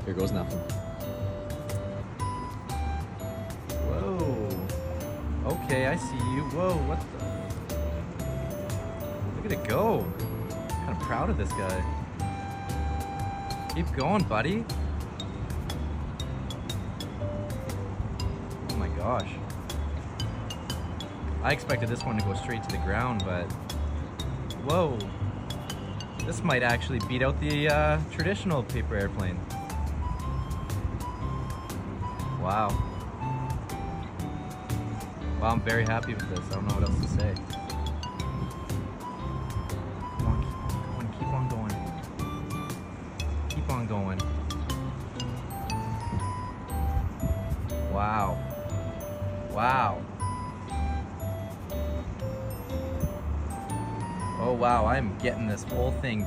Here goes nothing. Whoa. Okay, I see you. Whoa, what the? Look at it go. I'm kind of proud of this guy. Keep going, buddy. Oh my gosh. I expected this one to go straight to the ground, but whoa. This might actually beat out the traditional paper airplane. Wow. Wow, I'm very happy with this. I don't know what else to say. Come on, keep on going. Keep on going. Wow. Wow. Oh wow, I'm getting this whole thing